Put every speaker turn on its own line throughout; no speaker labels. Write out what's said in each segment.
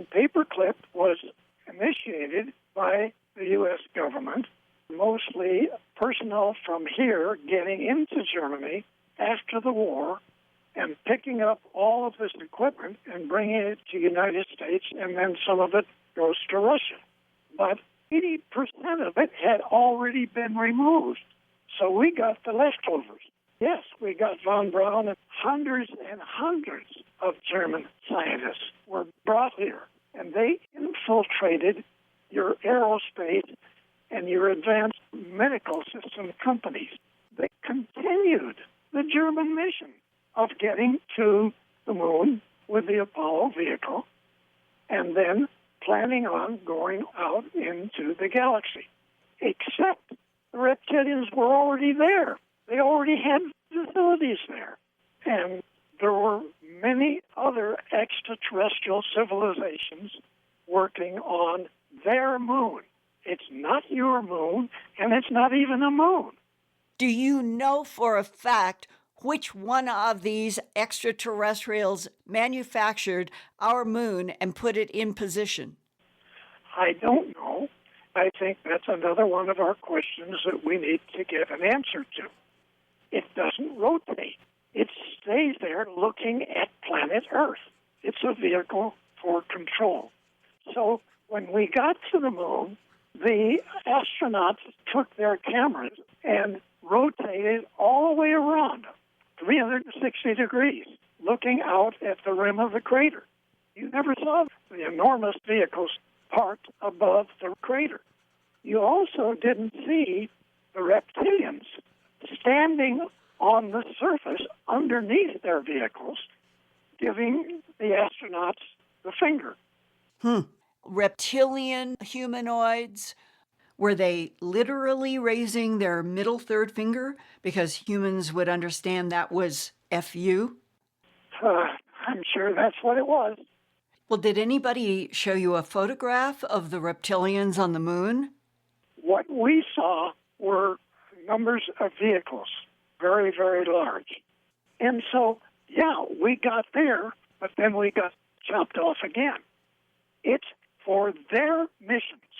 And PAPERCLIP was initiated by the U.S. government, mostly personnel from here getting into Germany after the war and picking up all of this equipment and bringing it to the United States, and then some of it goes to Russia. But 80% of it had already been removed, so we got the leftovers. Yes, we got von Braun, and hundreds of German scientists were brought here, and they infiltrated your aerospace and your advanced medical system companies. They continued the German mission of getting to the moon with the Apollo vehicle and then planning on going out into the galaxy. Except the reptilians were already there. They already had facilities there. And there were many other extraterrestrial civilizations working on their moon. It's not your moon, and it's not even a moon.
Do you know for a fact which one of these extraterrestrials manufactured our moon and put it in position?
I don't know. I think that's another one of our questions that we need to get an answer to. It doesn't rotate. It stays there looking at planet Earth. It's a vehicle for control. So when we got to the moon, the astronauts took their cameras and rotated all the way around, 360 degrees, looking out at the rim of the crater. You never saw the enormous vehicles parked above the crater. You also didn't see the reptilians standing on the surface underneath their vehicles, giving the astronauts the finger.
Reptilian humanoids, were they literally raising their middle third finger because humans would understand that was F-U?
I'm sure that's what it was.
Well, did anybody show you a photograph of the reptilians on the moon?
What we saw were numbers of vehicles, very, very large. And so, yeah, we got there, but then we got chopped off again. It's for their missions,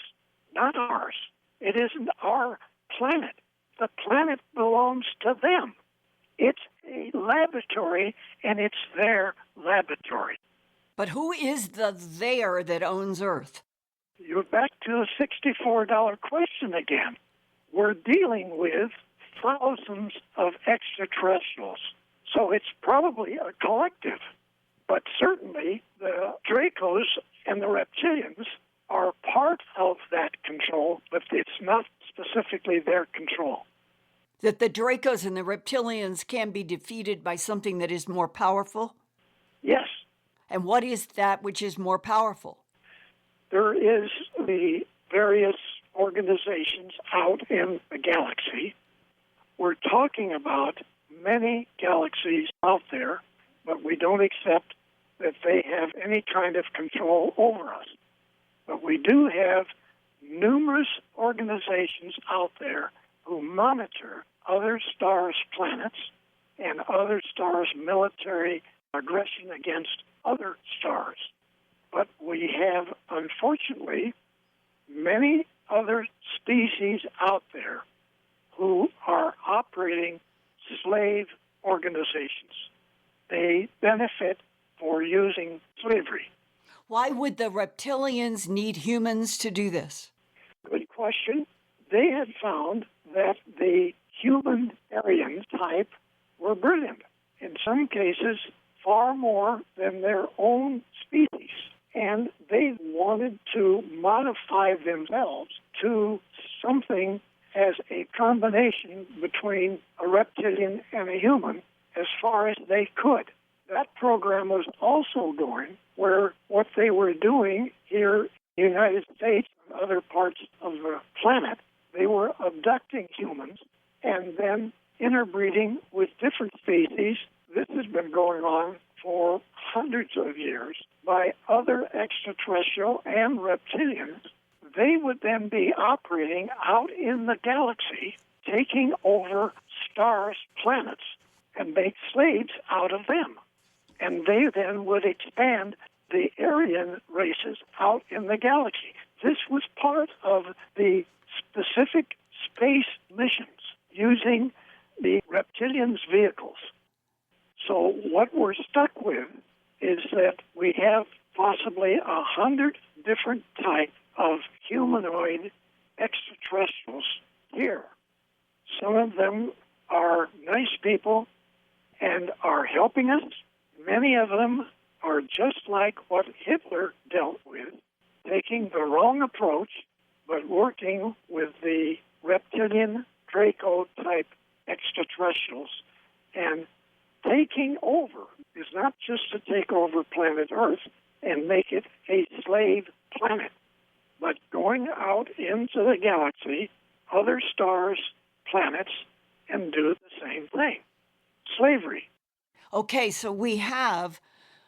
not ours. It isn't our planet. The planet belongs to them. It's a laboratory, and it's their laboratory.
But who is the there that owns Earth?
You're back to the $64 question again. We're dealing with thousands of extraterrestrials, so it's probably a collective. But certainly the Dracos and the reptilians are part of that control, but it's not specifically their control.
That the Dracos and the reptilians can be defeated by something that is more powerful?
Yes.
And what is that which is more powerful?
There is the various organizations out in the galaxy. We're talking about many galaxies out there, but we don't accept that they have any kind of control over us. But we do have numerous organizations out there who monitor other stars' planets and other stars' military aggression against other stars. But we have, unfortunately, many other species out there who are operating slave organizations. They benefit for using slavery.
Why would the reptilians need humans to do this?
Good question. They had found that the human Aryan type were brilliant. In some cases, far more than their own species. And they wanted to modify themselves to something as a combination between a reptilian and a human as far as they could. That program was also going where what they were doing here in the United States and other parts of the planet, they were abducting humans and then interbreeding with different species. This has been going on for hundreds of years by other extraterrestrial and reptilians. They would then be operating out in the galaxy, taking over stars' planets and make slaves out of them. And they then would expand the Aryan races out in the galaxy. This was part of the specific space missions using the reptilians' vehicles. So what we're stuck with is that we have possibly 100 different types of humanoid extraterrestrials here. Some of them are nice people and are helping us. Many of them are just like what Hitler dealt with, taking the wrong approach, but working with the reptilian Draco type extraterrestrials. And taking over is not just to take over planet Earth and make it a slave planet, but going out into the galaxy, other stars, planets, and do the same thing. Slavery.
Okay, so we have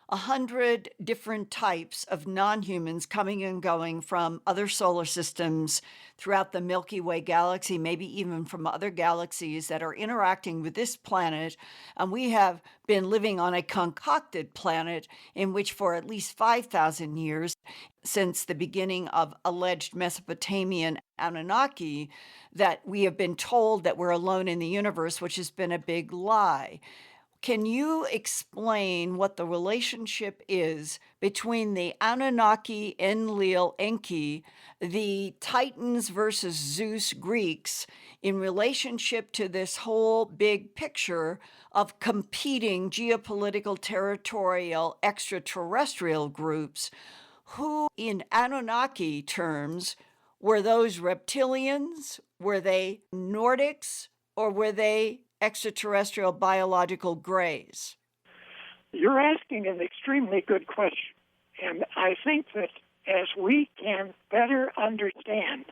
100 different types of non-humans coming and going from other solar systems throughout the Milky Way galaxy, maybe even from other galaxies that are interacting with this planet. And we have been living on a concocted planet in which for at least 5,000 years, since the beginning of alleged Mesopotamian Anunnaki, that we have been told that we're alone in the universe, which has been a big lie. Can you explain what the relationship is between the Anunnaki, Enlil, Enki, the Titans versus Zeus Greeks, in relationship to this whole big picture of competing geopolitical, territorial, extraterrestrial groups? Who, in Anunnaki terms, were those reptilians? Were they Nordics? Or were they extraterrestrial biological grays?
You're asking an extremely good question. And I think that as we can better understand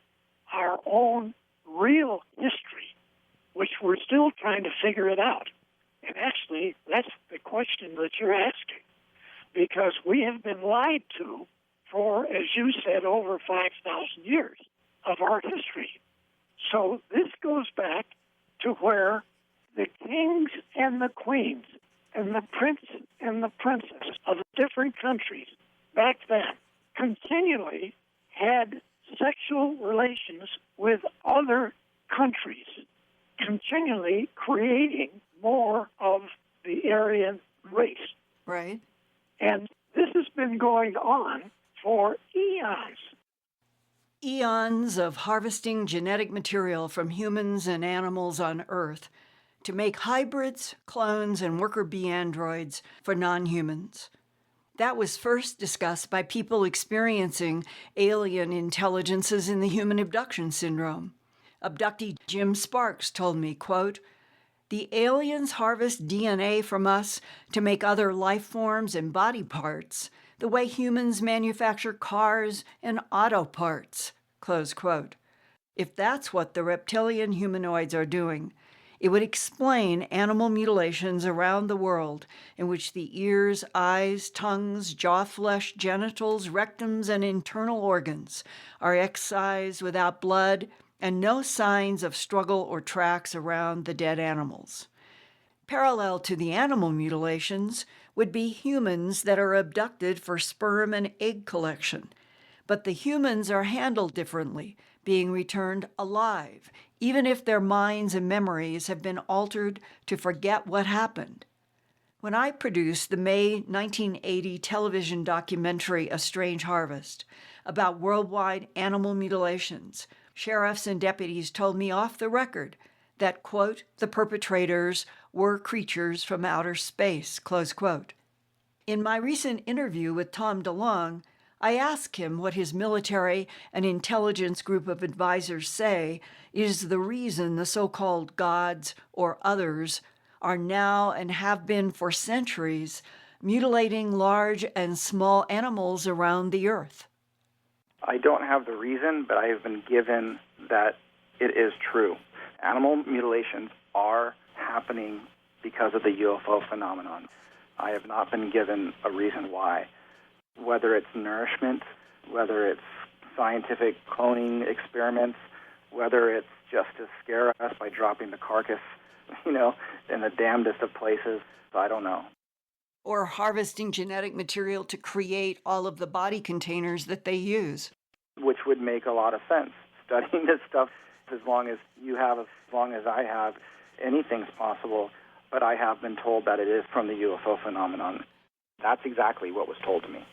our own real history, which we're still trying to figure it out, and actually that's the question that you're asking, because we have been lied to for, as you said, over 5,000 years of our history. So this goes back to where the kings and the queens and the prince and the princess of different countries back then continually had sexual relations with other countries, continually creating more of the Aryan race.
Right.
And this has been going on for eons.
Eons of harvesting genetic material from humans and animals on Earth to make hybrids, clones, and worker bee androids for non-humans. That was first discussed by people experiencing alien intelligences in the human abduction syndrome. Abductee Jim Sparks told me, quote, "The aliens harvest DNA from us to make other life forms and body parts, the way humans manufacture cars and auto parts," close quote. If that's what the reptilian humanoids are doing, it would explain animal mutilations around the world in which the ears, eyes, tongues, jaw flesh, genitals, rectums, and internal organs are excised without blood and no signs of struggle or tracks around the dead animals. Parallel to the animal mutilations would be humans that are abducted for sperm and egg collection. But the humans are handled differently, being returned alive, even if their minds and memories have been altered to forget what happened. When I produced the May 1980 television documentary A Strange Harvest about worldwide animal mutilations, sheriffs and deputies told me off the record that, quote, the perpetrators were creatures from outer space, close quote. In my recent interview with Tom DeLonge, I asked him what his military and intelligence group of advisors say is the reason the so-called gods or others are now and have been for centuries mutilating large and small animals around the earth.
I don't have the reason, but I have been given that it is true. Animal mutilations are happening because of the UFO phenomenon. I have not been given a reason why. Whether it's nourishment, whether it's scientific cloning experiments, whether it's just to scare us by dropping the carcass, in the damnedest of places, I don't know.
Or harvesting genetic material to create all of the body containers that they use.
Which would make a lot of sense. Studying this stuff, as long as you have, as long as I have, anything's possible. But I have been told that it is from the UFO phenomenon. That's exactly what was told to me.